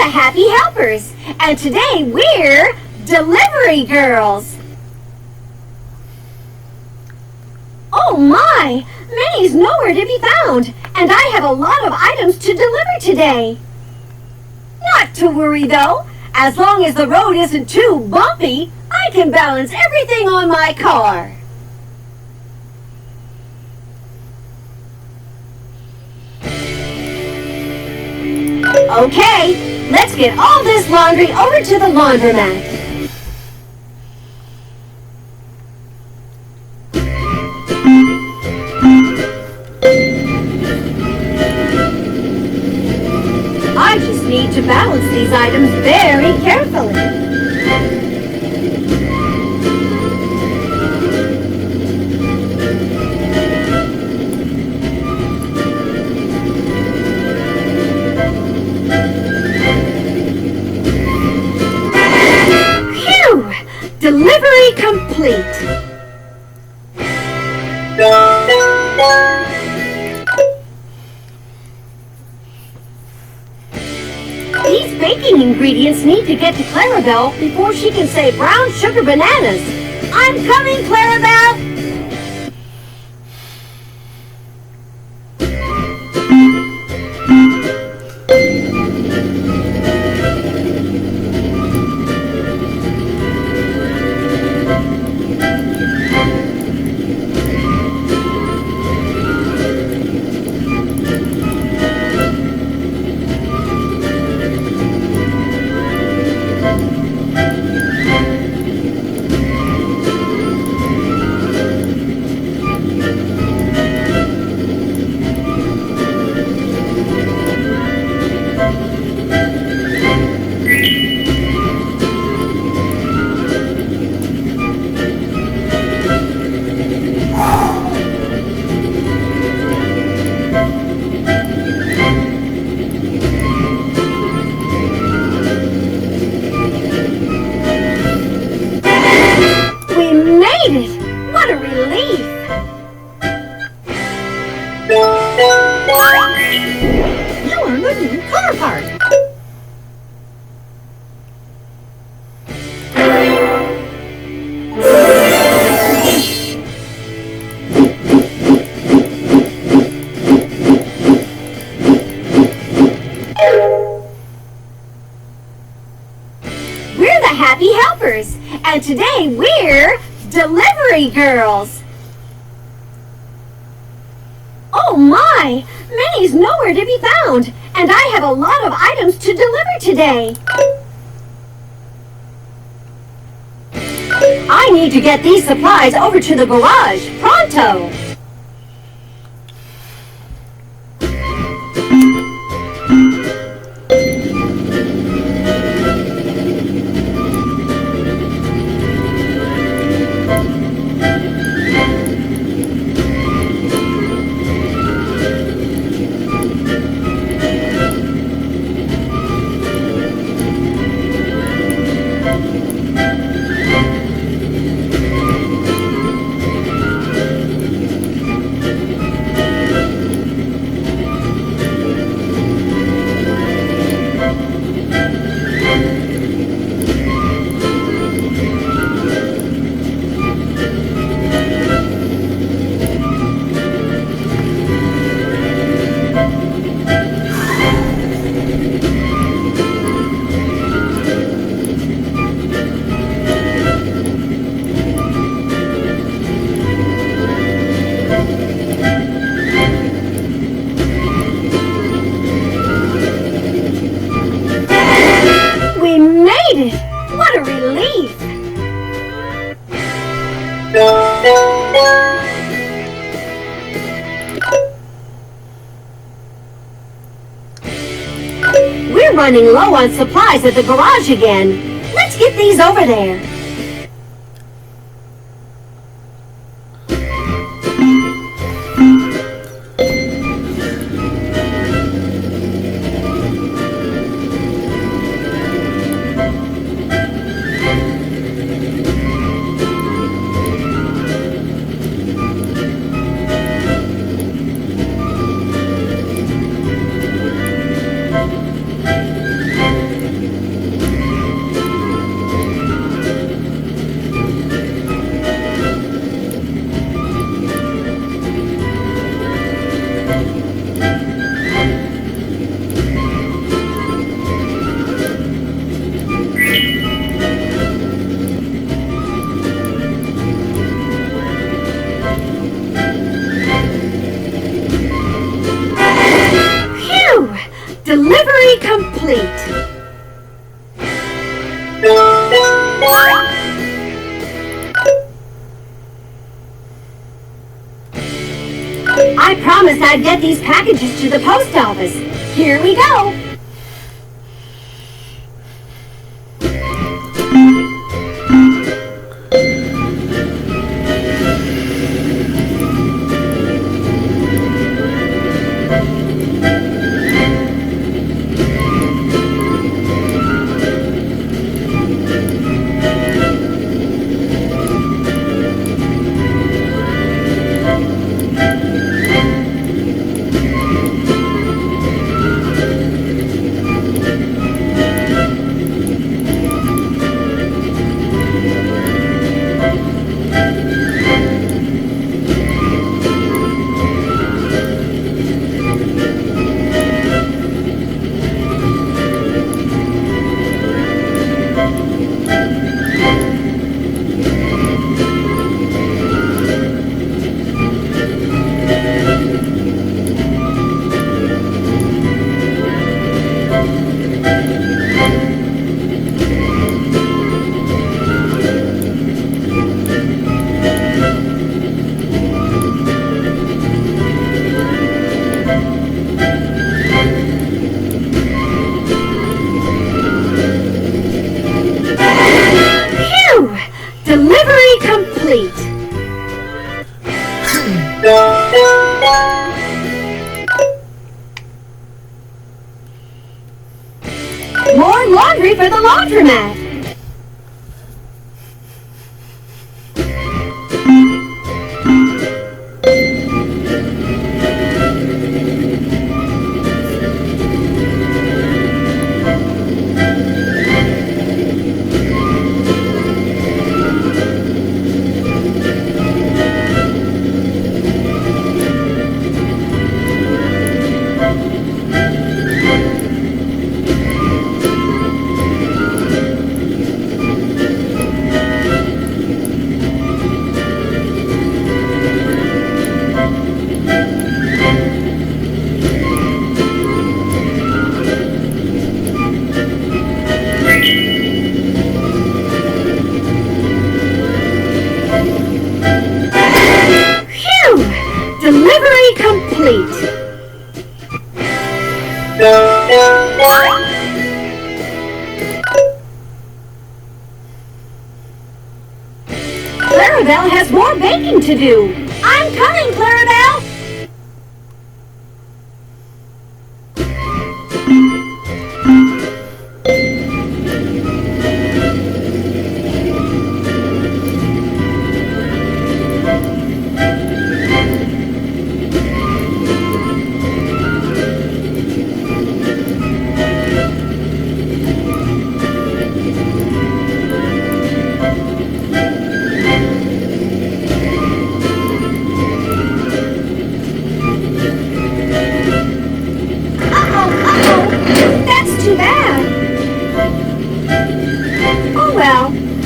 Happy Helpers, and today we're Delivery Girls. Oh my! Minnie's nowhere to be found, and I have a lot of items to deliver today. Not to worry though, as long as the road isn't too bumpy, I can balance everything on my car. Okay, let's get all this laundry over to the laundromat. I just need to balance these items very carefully. Phew! Delivery complete. These baking ingredients need to get to Clarabelle before she can say brown sugar bananas. I'm coming, Clarabelle! What a relief! You're the new car part! We're the Happy Helpers, and today we're Delivery Girls. Oh my! Minnie's nowhere to be found, and I have a lot of items to deliver today. I need to get these supplies over to the garage, pronto! What a relief! We're running low on supplies at the garage again. Let's get these over there. Delivery complete. I promised I'd get these packages to the post office. Here we go. Delivery complete. More laundry for the laundromat. Delivery complete. Clarabelle has more baking to do. I'm coming, Clarabelle.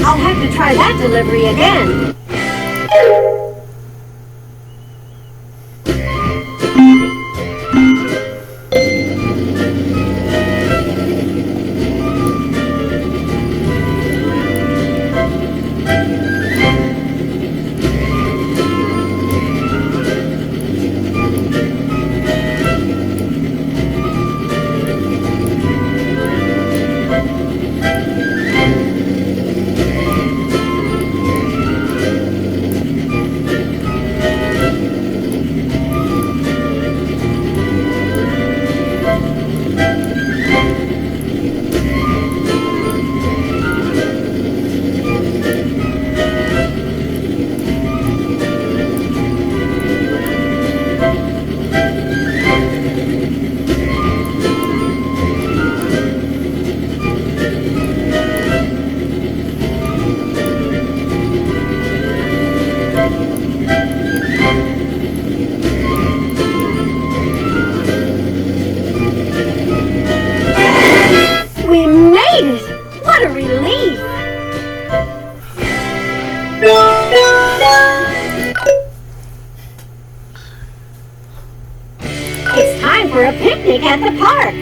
I'll have to try that delivery again. We made it! What a relief! It's time for a picnic at the park.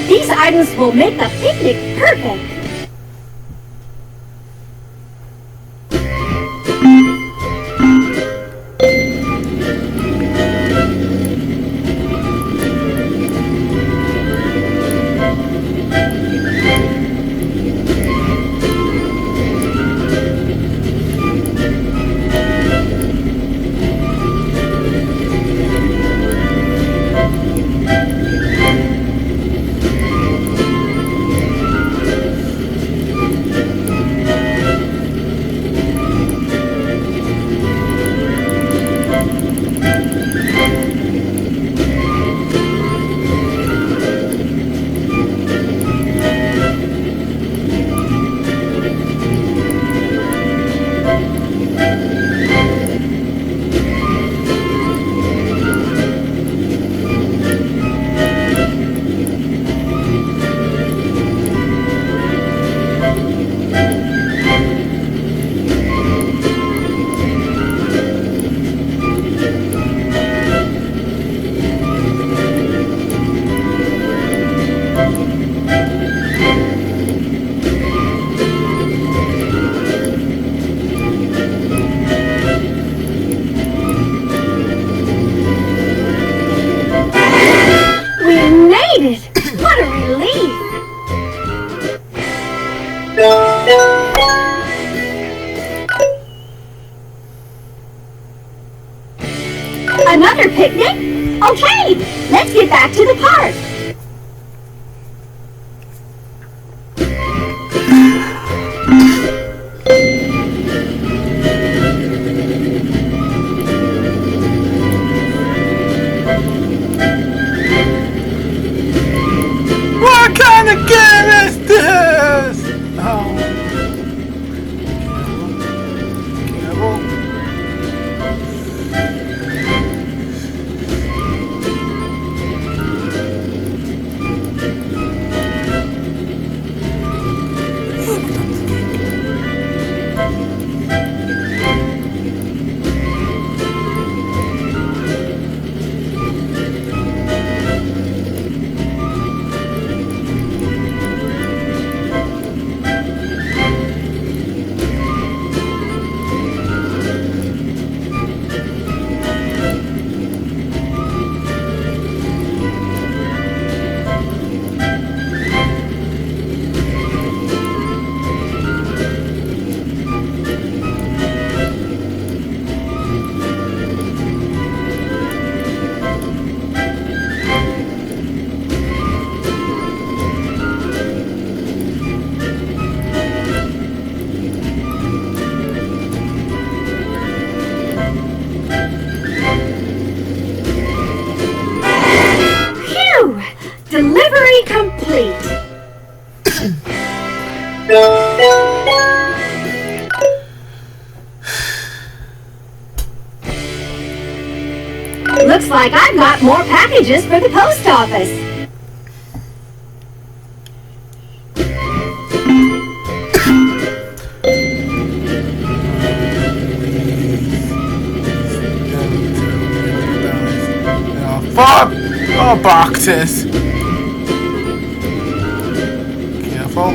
These items will make the picnic perfect. What a relief! Another picnic? Okay, let's get back to the park. What kind of game is this? Oh. Careful. Delivery complete. Looks like I've got more packages for the post office. Fuck! Oh, boxes. Careful.